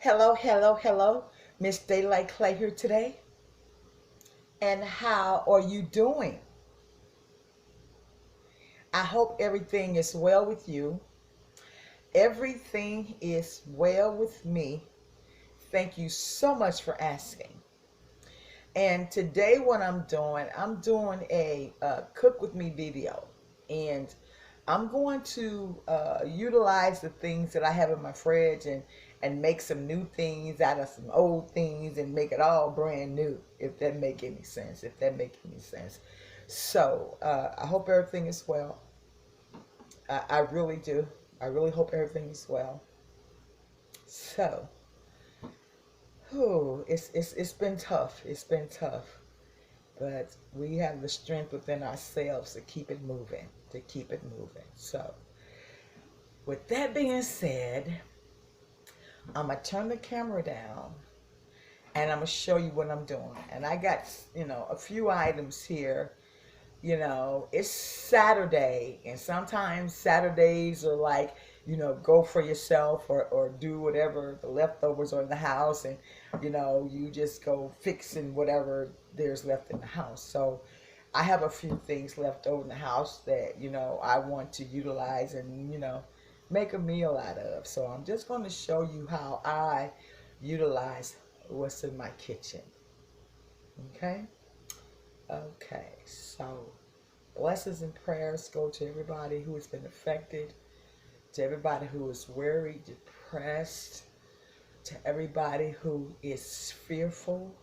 Hello, hello, hello. Miss Daylight Clay here today. And how are you doing? I hope everything is well with you. Everything is well with me. Thank you so much for asking. And today, what I'm doing a cook with me video. And I'm going to utilize the things that I have in my fridge and make some new things out of some old things and make it all brand new, if that make any sense. If that make any sense. So I hope everything is well. I really do. I really hope everything is well. So, it's been tough. It's been tough. But we have the strength within ourselves to keep it moving, to keep it moving. So, with that being said, I'm going to turn the camera down and I'm going to show you what I'm doing. And I got, a few items here. It's Saturday, and sometimes Saturdays are like, go for yourself or do whatever the leftovers are in the house, and you just go fixing whatever there's left in the house. So I have a few things left over in the house that I want to utilize and make a meal out of. So I'm just going to show you how I utilize what's in my kitchen. Okay, so blessings and prayers go to everybody who has been affected, to everybody who is worried, depressed, to everybody who is fearful.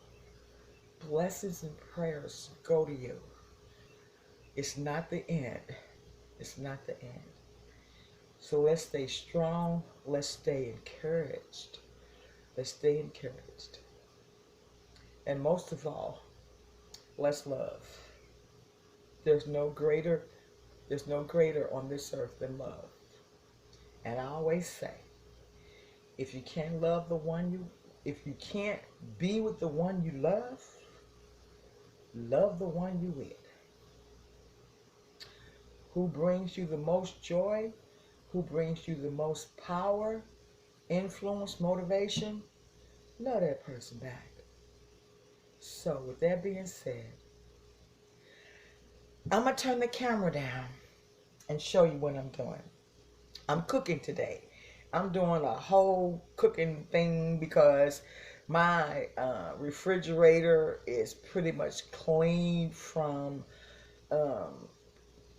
Blessings and prayers go to you. It's not the end. It's not the end. So let's stay strong. Let's stay encouraged. Let's stay encouraged. And most of all, let's love. There's no greater on this earth than love. And I always say, if you can't if you can't be with the one you love the one you with. Who brings you the most joy, who brings you the most power, influence, motivation, love that person back. So with that being said, I'm going to turn the camera down and show you what I'm doing. I'm cooking today. I'm doing a whole cooking thing because my refrigerator is pretty much clean from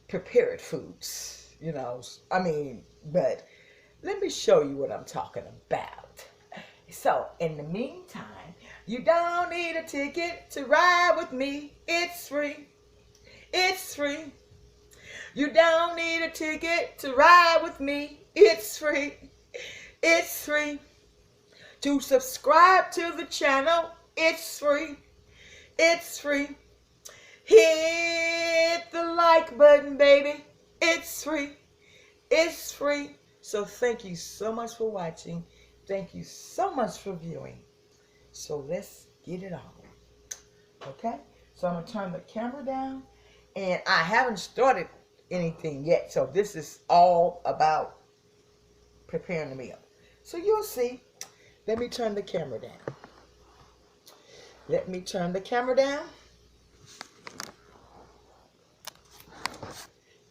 prepared foods, but let me show you what I'm talking about. So, in the meantime, you don't need a ticket to ride with me. It's free. It's free. You don't need a ticket to ride with me. It's free. It's free. To subscribe to the channel, it's free. It's free. Hit the like button, baby. It's free. It's free. So thank you so much for watching. Thank you so much for viewing. So let's get it on. Okay? So I'm going to turn the camera down. And I haven't started anything yet. So this is all about preparing the meal. So you'll see. Let me turn the camera down. Let me turn the camera down.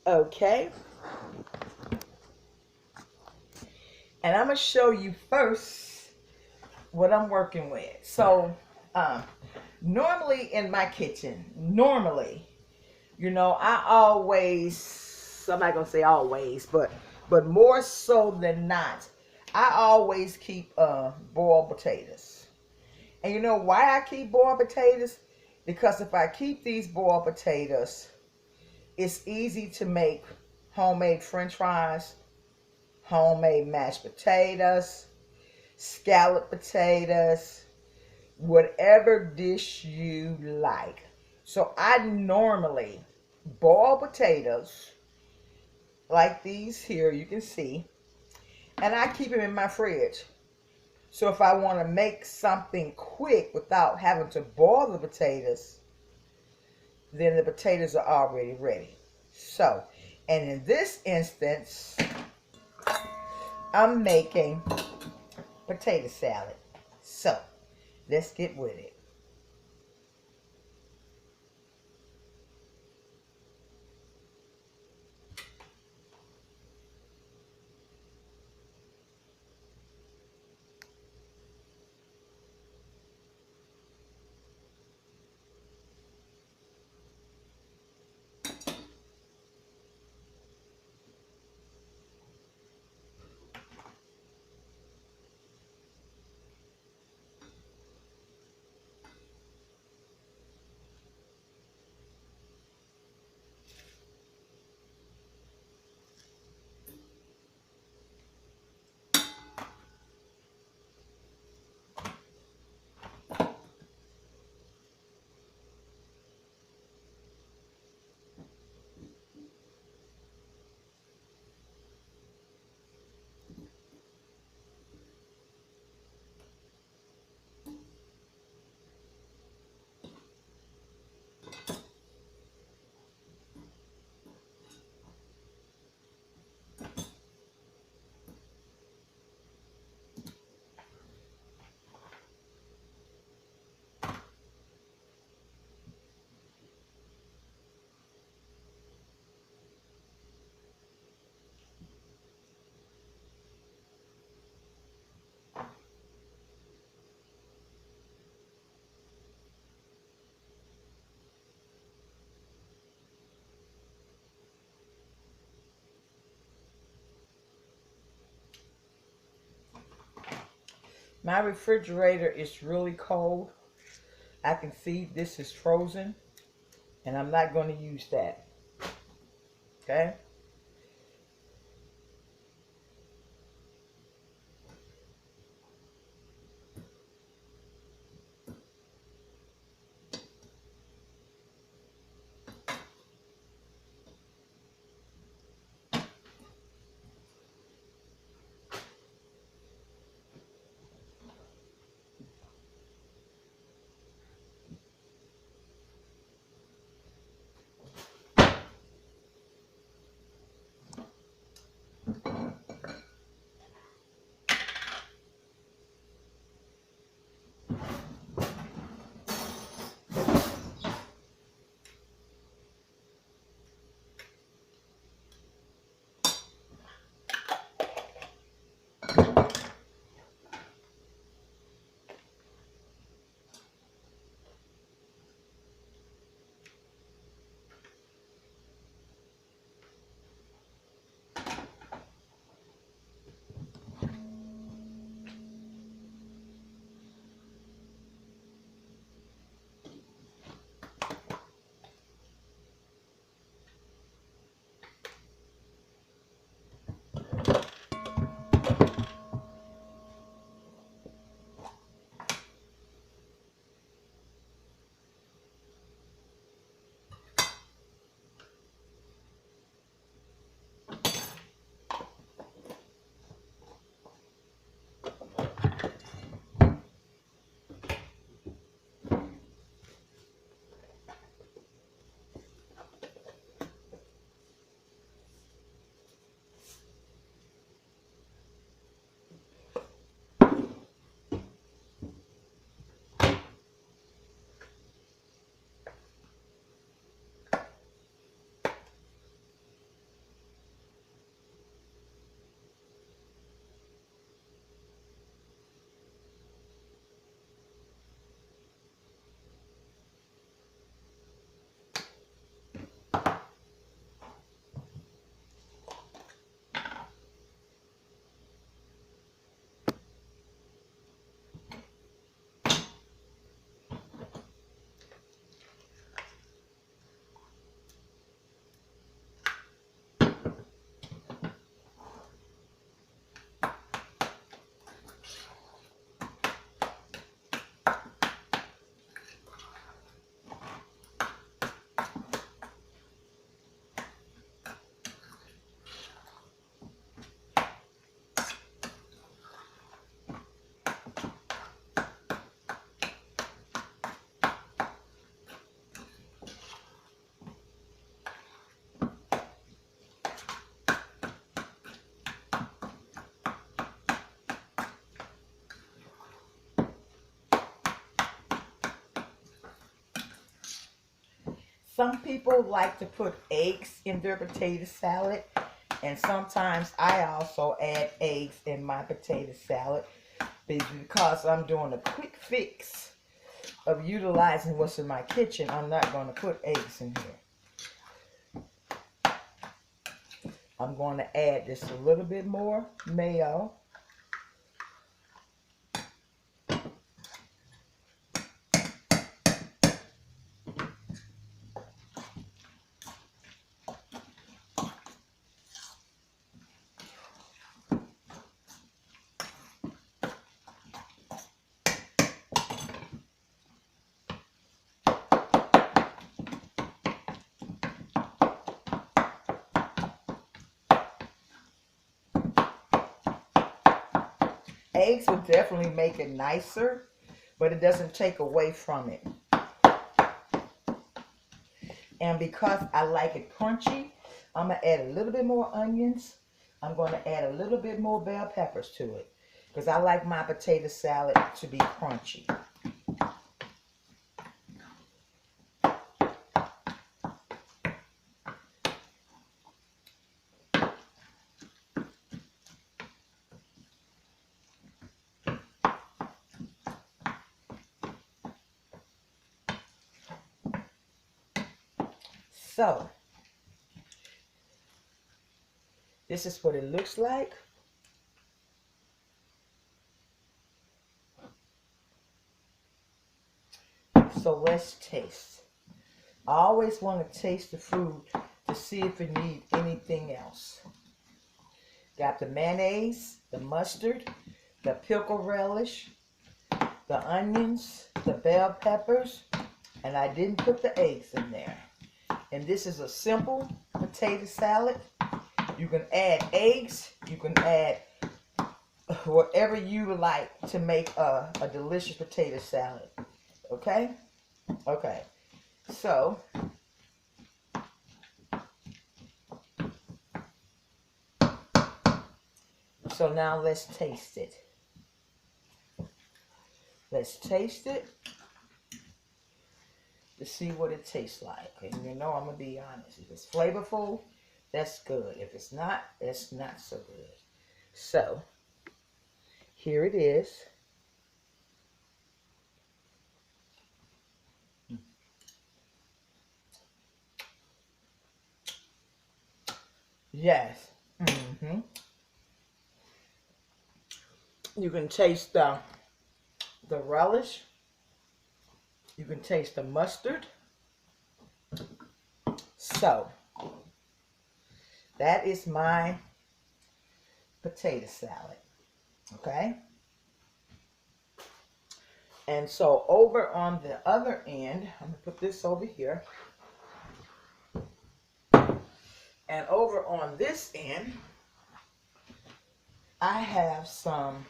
Okay. And I'm going to show you first what I'm working with. So, normally in my kitchen, I always, I'm not going to say always, but more so than not, I always keep boiled potatoes. And you know why I keep boiled potatoes? Because if I keep these boiled potatoes, it's easy to make homemade French fries, homemade mashed potatoes, scalloped potatoes, whatever dish you like. So I normally boil potatoes like these here, you can see, and I keep them in my fridge. So if I want to make something quick without having to boil the potatoes, then the potatoes are already ready. So, and in this instance, I'm making potato salad. So, let's get with it. My refrigerator is really cold. I can see this is frozen, and I'm not going to use that. Okay? Some people like to put eggs in their potato salad, and sometimes I also add eggs in my potato salad because I'm doing a quick fix of utilizing what's in my kitchen. I'm not going to put eggs in here. I'm going to add just a little bit more mayo. Eggs will definitely make it nicer, but it doesn't take away from it. And because I like it crunchy, I'm going to add a little bit more onions. I'm going to add a little bit more bell peppers to it because I like my potato salad to be crunchy. So, this is what it looks like. So let's taste. I always want to taste the food to see if it needs anything else. Got the mayonnaise, the mustard, the pickle relish, the onions, the bell peppers, and I didn't put the eggs in there. And this is a simple potato salad. You can add eggs, you can add whatever you like to make a delicious potato salad. Okay? Okay. So, now let's taste it. Let's taste it to see what it tastes like. And you know I'm going to be honest. If it's flavorful, that's good. If it's not, it's not so good. So, here it is. Yes. You can taste the relish. You can taste the mustard. So, that is my potato salad. Okay? And so over on the other end, I'm going to put this over here. And over on this end, I have some,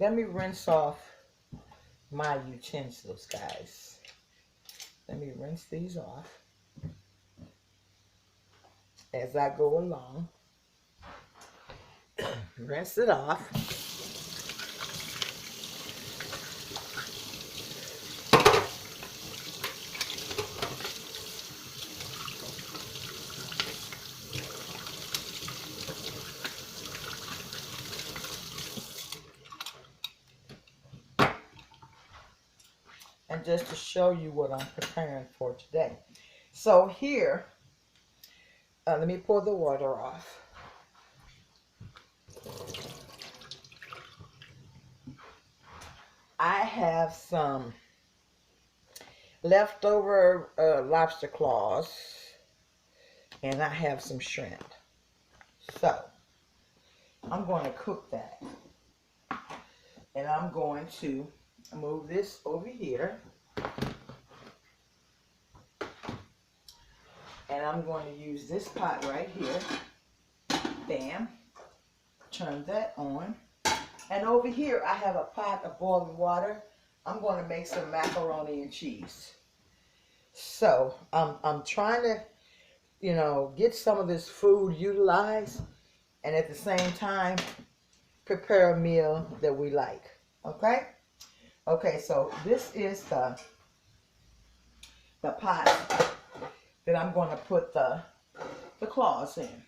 let me rinse off my utensils, guys. Let me rinse these off as I go along. Rinse it off. And just to show you what I'm preparing for today. So here, let me pour the water off. I have some leftover lobster claws, and I have some shrimp. So, I'm going to cook that. And I'm going to move this over here. And I'm going to use this pot right here. Bam. Turn that on. And over here, I have a pot of boiling water. I'm going to make some macaroni and cheese. So, I'm trying to, you know, get some of this food utilized. And at the same time, prepare a meal that we like. Okay? Okay, so this is the the pot that I'm going to put the claws in.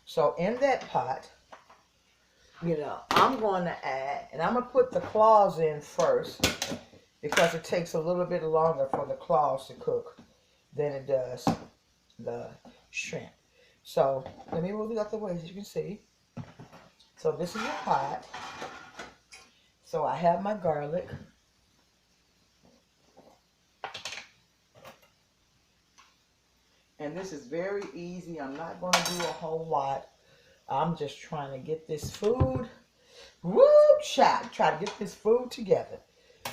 So in that pot, you know, I'm going to add, and I'm going to put the claws in first because it takes a little bit longer for the claws to cook than it does the shrimp. So let me move it out the way as you can see. So this is a pot. So I have my garlic. And this is very easy. I'm not going to do a whole lot. I'm just trying to get this food, try to get this food together.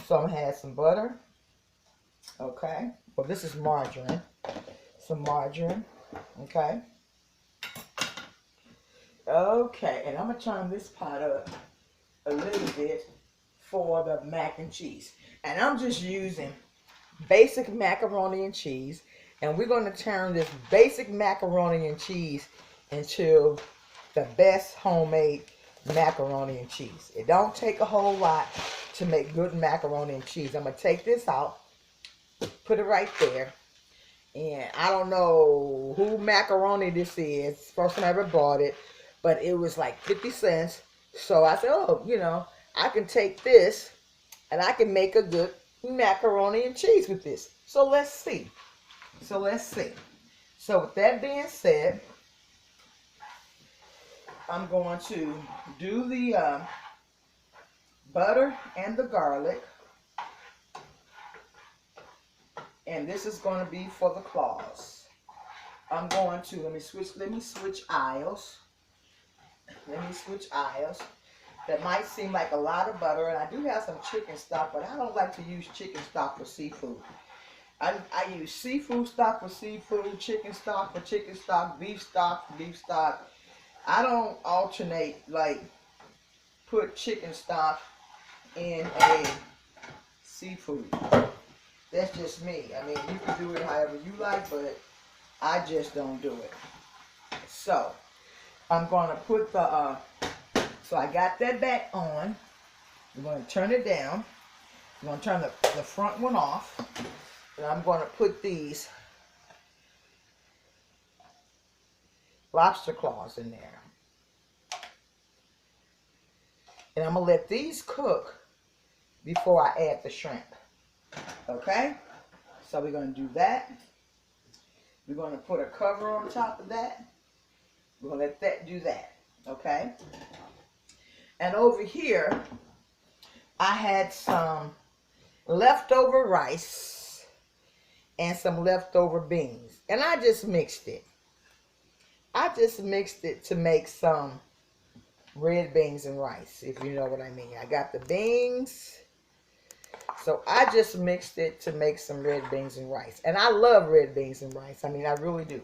So I'm going to add some butter. Okay. Well, this is margarine. Some margarine. Okay. Okay. And I'm going to turn this pot up a little bit for the mac and cheese. And I'm just using basic macaroni and cheese. And we're going to turn this basic macaroni and cheese into the best homemade macaroni and cheese. It don't take a whole lot to make good macaroni and cheese. I'm going to take this out, put it right there. And I don't know who macaroni this is. First time I ever bought it. But it was like 50 cents. So I said, oh, you know, I can take this and I can make a good macaroni and cheese with this. So let's see. So with that being said, I'm going to do the butter and the garlic. And this is going to be for the claws. I'm going to, let me switch aisles. That might seem like a lot of butter, and I do have some chicken stock, but I don't like to use chicken stock for seafood. I use seafood stock for seafood, chicken stock for chicken stock, beef stock for beef stock. I don't alternate, like, put chicken stock in a seafood. That's just me. I mean, you can do it however you like, but I just don't do it. So, I'm going to put the, so I got that back on. I'm going to turn it down. I'm going to turn the front one off. And I'm going to put these lobster claws in there. And I'm going to let these cook before I add the shrimp. Okay? So we're going to do that. We're going to put a cover on top of that. We're going to let that do that. Okay? And over here, I had some leftover rice and some leftover beans. And I just mixed it. To make some red beans and rice, if you know what I mean. I got the beans. So I just mixed it to make some red beans and rice. And I love red beans and rice. I mean, I really do.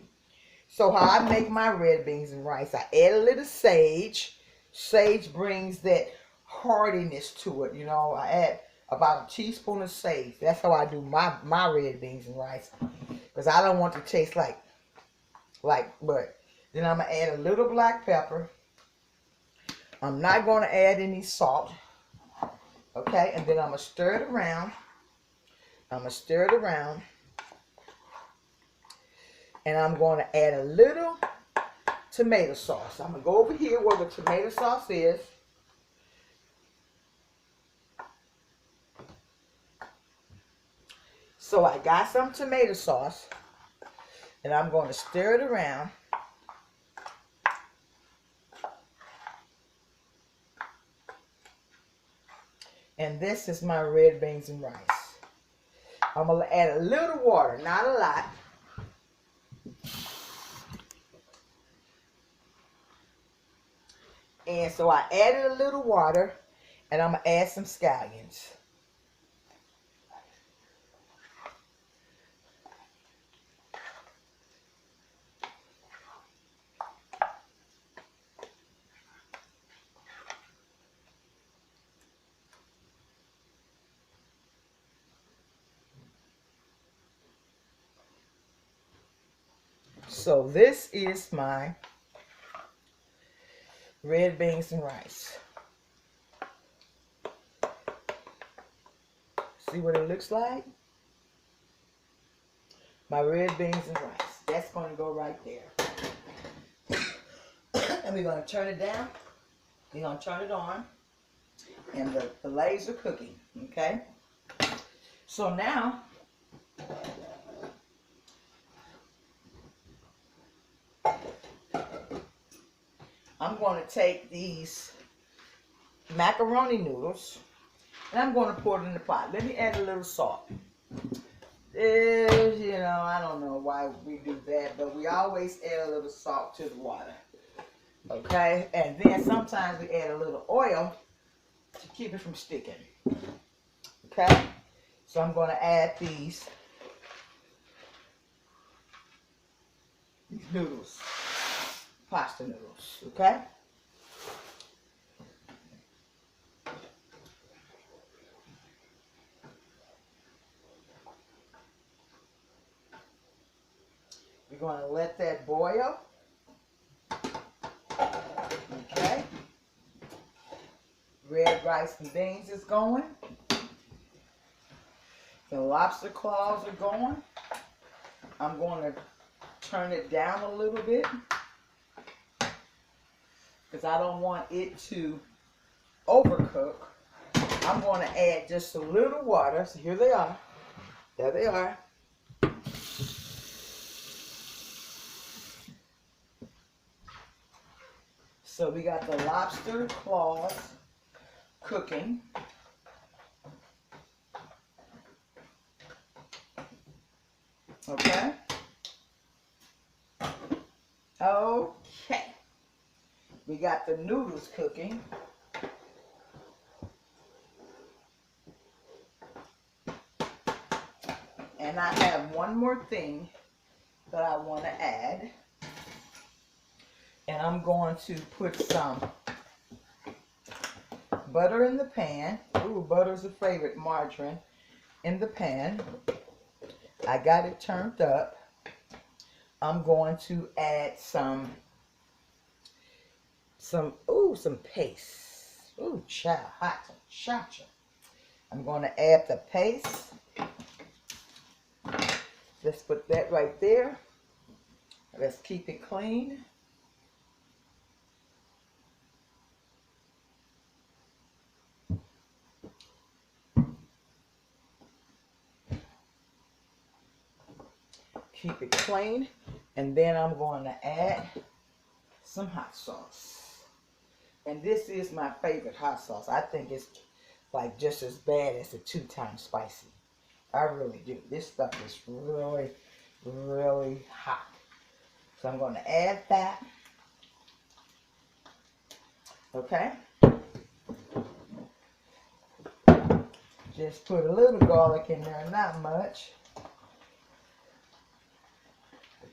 So how I make my red beans and rice, I add a little sage. Sage brings that heartiness to it. You know, I add about a teaspoon of sage. That's how I do my red beans and rice. Because I don't want to taste like, but then I'm going to add a little black pepper. I'm not going to add any salt. Okay, and then I'm going to stir it around. And I'm going to add a little tomato sauce. I'm going to go over here where the tomato sauce is. So I got some tomato sauce. And I'm going to stir it around. And this is my red beans and rice. I'm going to add a little water, not a lot. And so I added a little water, and I'm going to add some scallions. So this is my red beans and rice. See what it looks like? my red beans and rice. That's going to go right there. And we're going to turn it down. We're going to turn it on. And the laser cooking. Okay? So now, I'm going to take these macaroni noodles and I'm going to pour it in the pot. Let me add a little salt. You know, I don't know why we do that, but we always add a little salt to the water. Okay? And then sometimes we add a little oil to keep it from sticking. Okay? So I'm going to add these noodles. Pasta noodles. Okay? We're going to let that boil. Okay. Red rice and beans is going. The lobster claws are going. I'm going to turn it down a little bit because I don't want it to overcook. I'm going to add just a little water. So here they are. There they are. So we got the lobster claws cooking. Okay. Okay. We got the noodles cooking. And I have one more thing that I want to add. And I'm going to put some butter in the pan. Ooh, butter's a favorite. Margarine in the pan. I got it turned up. I'm going to add some paste. Ooh, hot cha-cha. I'm going to add the paste. Let's put that right there. Let's keep it clean. Keep it clean. And then I'm going to add some hot sauce. And this is my favorite hot sauce. I think it's like just as bad as the 2 times spicy. I really do. This stuff is really, really hot. So I'm going to add that. Okay. Just put a little garlic in there, not much.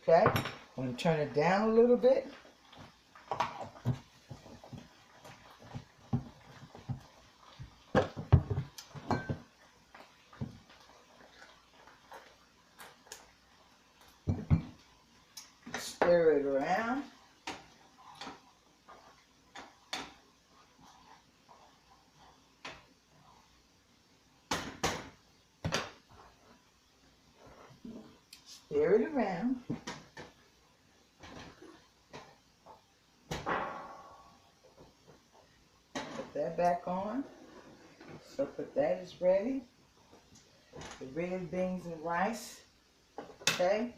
Okay, I'm going to turn it down a little bit. Stir it around. Stir it around. Put that back on. So put that is ready. The red beans and rice. Okay.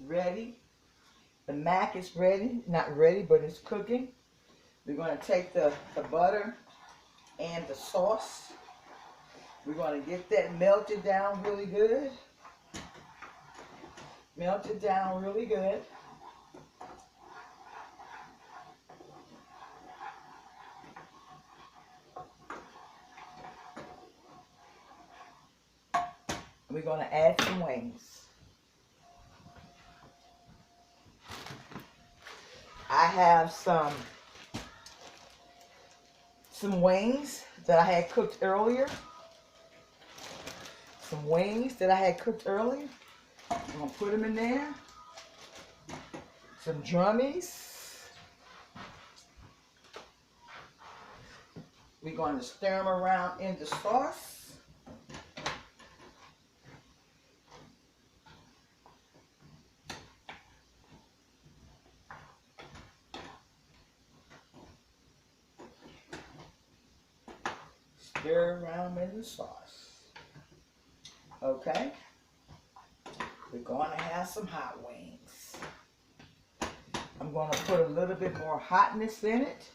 Ready. The mac is ready. Not ready, but it's cooking. We're going to take the butter and the sauce. We're going to get that melted down really good. Melt it down really good. We're going to add some wings. I have some wings that I had cooked earlier. I'm going to put them in there. Some drummies. We're going to stir them around in the sauce. Stir around in the sauce. Okay? We're going to have some hot wings. I'm going to put a little bit more hotness in it.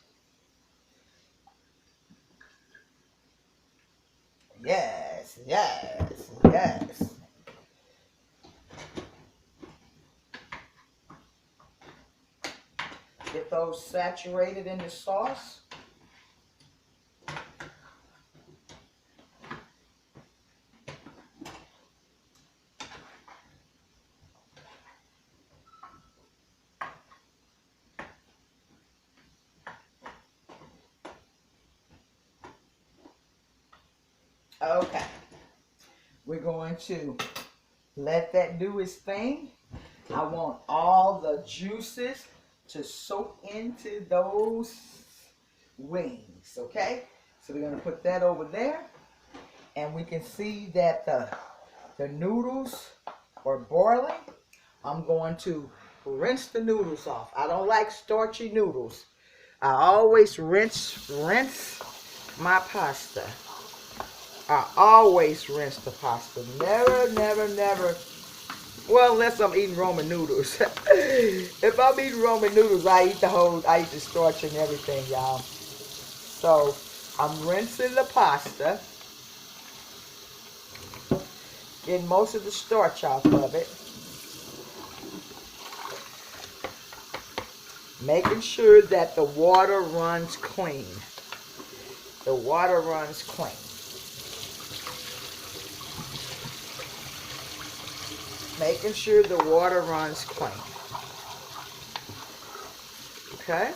Yes, yes, yes. Get those saturated in the sauce. Okay. We're going to let that do its thing. I want all the juices to soak into those wings, okay? So we're going to put that over there. And we can see that the noodles are boiling. I'm going to rinse the noodles off. I don't like starchy noodles. I always rinse my pasta. I always rinse the pasta. Never. Well, unless I'm eating Roman noodles. If I'm eating Roman noodles, I eat the starch and everything, y'all. So I'm rinsing the pasta. Getting most of the starch off of it. Making sure that the water runs clean. The water runs clean. Making sure the water runs clean. Okay?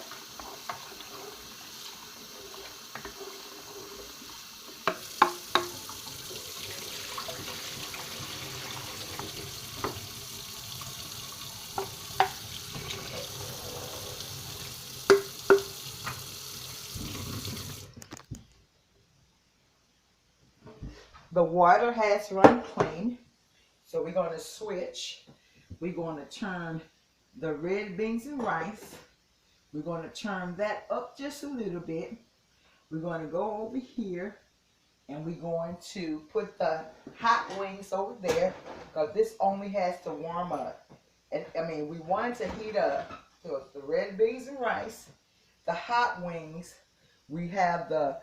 The water has run clean. So we're going to switch. We're going to turn the red beans and rice. We're going to turn that up just a little bit. We're going to go over here and we're going to put the hot wings over there because this only has to warm up. And I mean, we want it to heat up. So it's the red beans and rice, the hot wings. We have the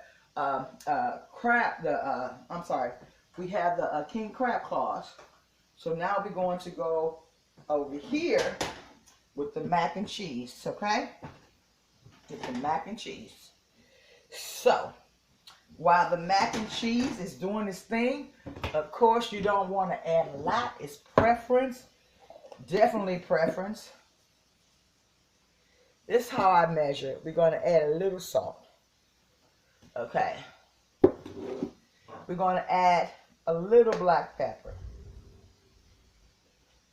we have the king crab claws. So now we're going to go over here with the mac and cheese, okay? With the mac and cheese. So, while the mac and cheese is doing its thing, of course you don't want to add a lot. It's preference. Definitely preference. This is how I measure it. We're going to add a little salt. Okay. We're going to add a little black pepper.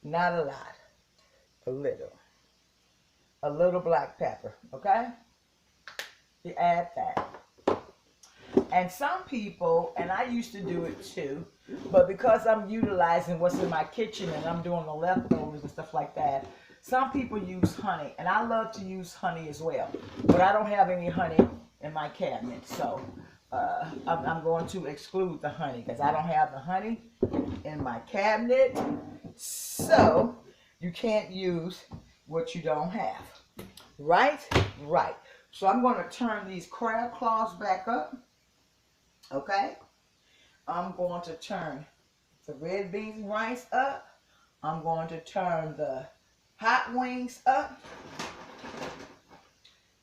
Not a lot. A little. A little black pepper. Okay? You add that. And some people, and I used to do it too, but because I'm utilizing what's in my kitchen and I'm doing the leftovers and stuff like that, some people use honey, and I love to use honey as well, but I don't have any honey in my cabinet, so I'm going to exclude the honey because I don't have the honey in my cabinet, so you can't use what you don't have. Right? Right. So I'm going to turn these crab claws back up. Okay? I'm going to turn the red beans and rice up. I'm going to turn the hot wings up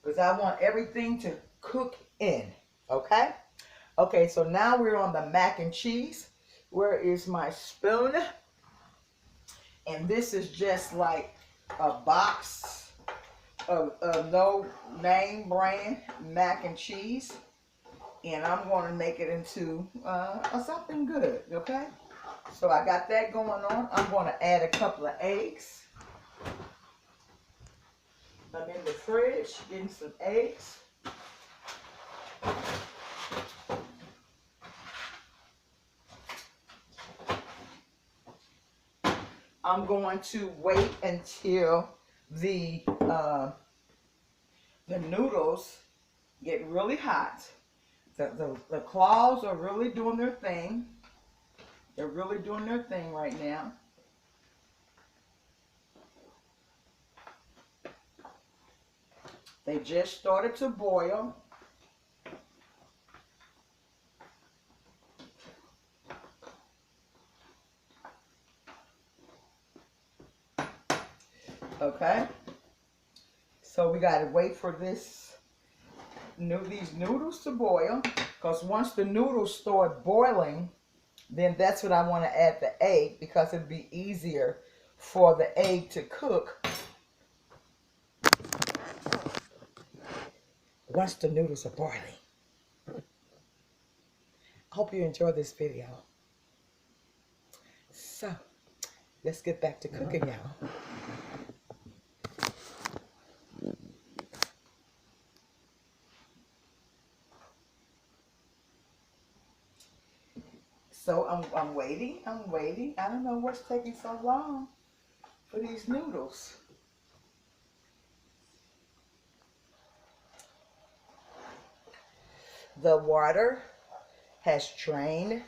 because I want everything to cook in. Okay? Okay, so now we're on the mac and cheese. Where is my spoon? And this is just like a box of no name brand mac and cheese. And I'm going to make it into something good, okay? So I got that going on. I'm going to add a couple of eggs. I'm in the fridge getting some eggs. I'm going to wait until the noodles get really hot The claws are really doing their thing. They're really doing their thing right now. They just started to boil. Okay. So we gotta wait for these noodles to boil. Because once the noodles start boiling, then that's when I want to add the egg, because it'd be easier for the egg to cook once the noodles are boiling. I hope you enjoyed this video. So, let's get back to cooking, y'all. So I'm waiting. I don't know what's taking so long for these noodles. The water has drained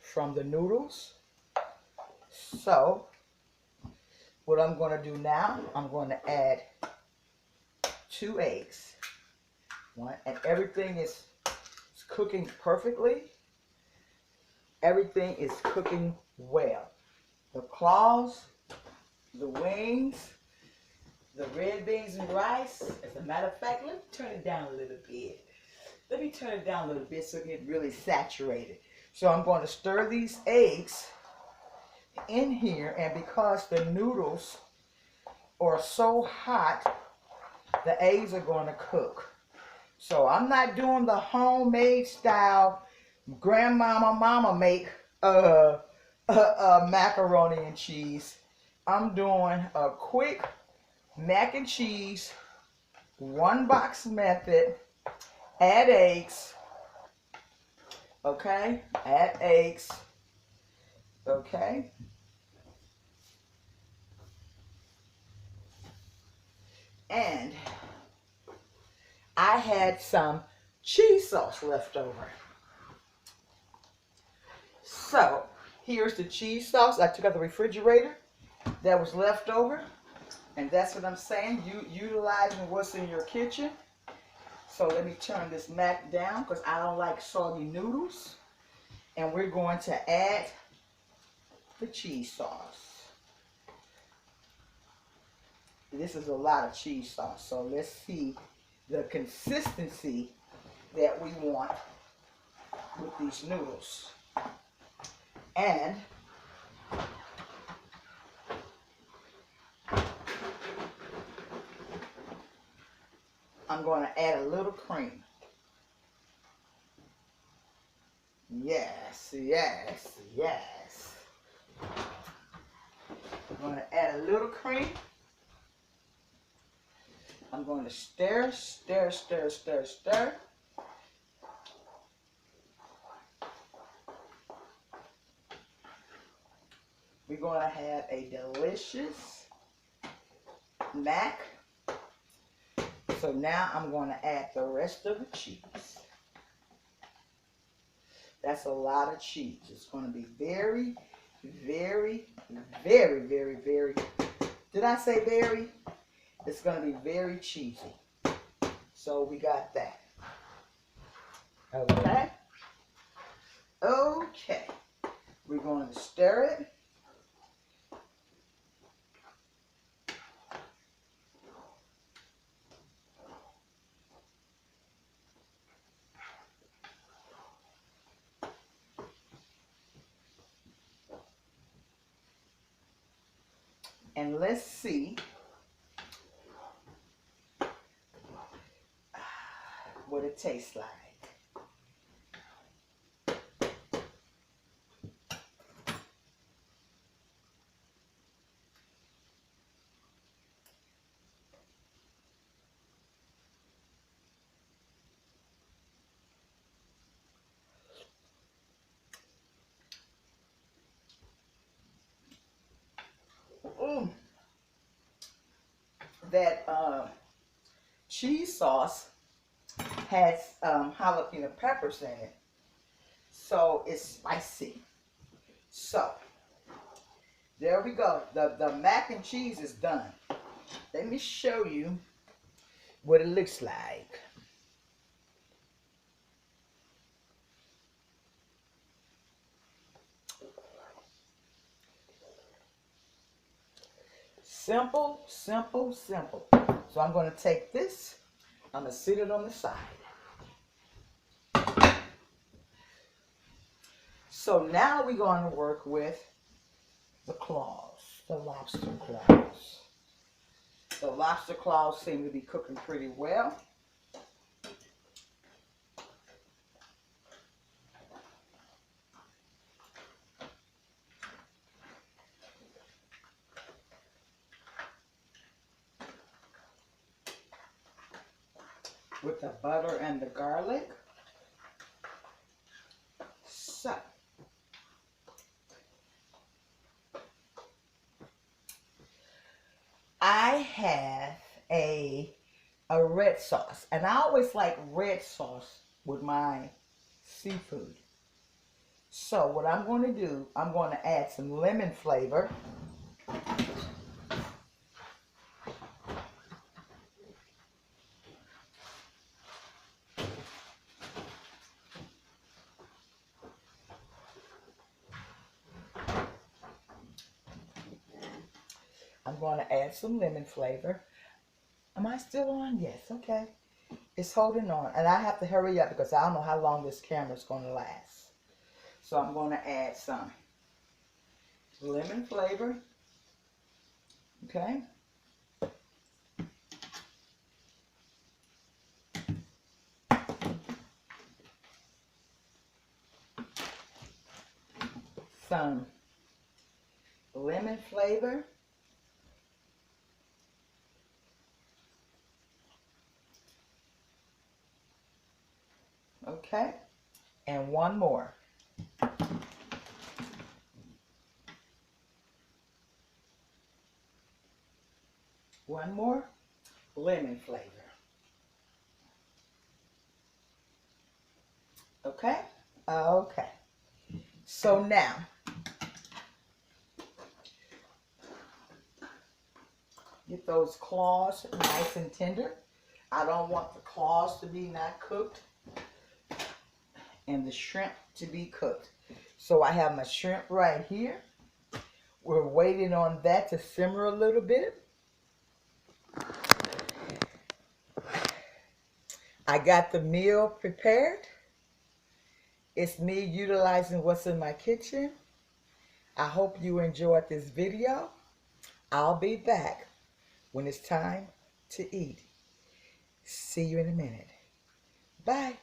from the noodles. So what I'm going to do now, I'm going to add 2 eggs. And everything is cooking perfectly. Everything is cooking well. The claws, the wings, the red beans and rice. As a matter of fact, let me turn it down a little bit. Let me turn it down a little bit so it gets really saturated. So I'm going to stir these eggs in here, and because the noodles are so hot, the eggs are going to cook. So I'm not doing the homemade style mama make macaroni and cheese. I'm doing a quick mac and cheese, 1 box method. Add eggs. Okay, add eggs. Okay. And I had some cheese sauce left over. So, here's the cheese sauce I took out of the refrigerator that was left over. And that's what I'm saying, utilizing what's in your kitchen. So let me turn this mac down because I don't like soggy noodles. And we're going to add the cheese sauce. This is a lot of cheese sauce. So let's see the consistency that we want with these noodles. And I'm going to add a little cream. Yes, yes, yes. I'm going to add a little cream. I'm going to stir, stir, stir, stir, stir. We're going to have a delicious mac. So now I'm going to add the rest of the cheese. That's a lot of cheese. It's going to be very, very, very, very, very, did I say very? It's going to be very cheesy. So we got that. Okay. Okay. We're going to stir it. And let's see what it tastes like. That cheese sauce has jalapeno peppers in it. So it's spicy. So there we go. The mac and cheese is done. Let me show you what it looks like. Simple, simple, simple. So I'm going to take this. I'm going to sit it on the side. So now we're going to work with the claws, the lobster claws. The lobster claws seem to be cooking pretty well. With the butter and the garlic. So I have a red sauce, and I always like red sauce with my seafood. So what I'm going to do, I'm going to add some lemon flavor. I'm going to add some lemon flavor. Am I still on? Yes, okay. It's holding on. And I have to hurry up because I don't know how long this camera is going to last. So I'm going to add some lemon flavor. Okay. Some lemon flavor. Okay. And one more. One more lemon flavor. Okay? Okay. So now, get those claws nice and tender. I don't want the claws to be not cooked and the shrimp to be cooked. So I have my shrimp right here. We're waiting on that to simmer a little bit. I got the meal prepared. It's me utilizing what's in my kitchen. I hope you enjoyed this video. I'll be back when it's time to eat. See you in a minute. Bye.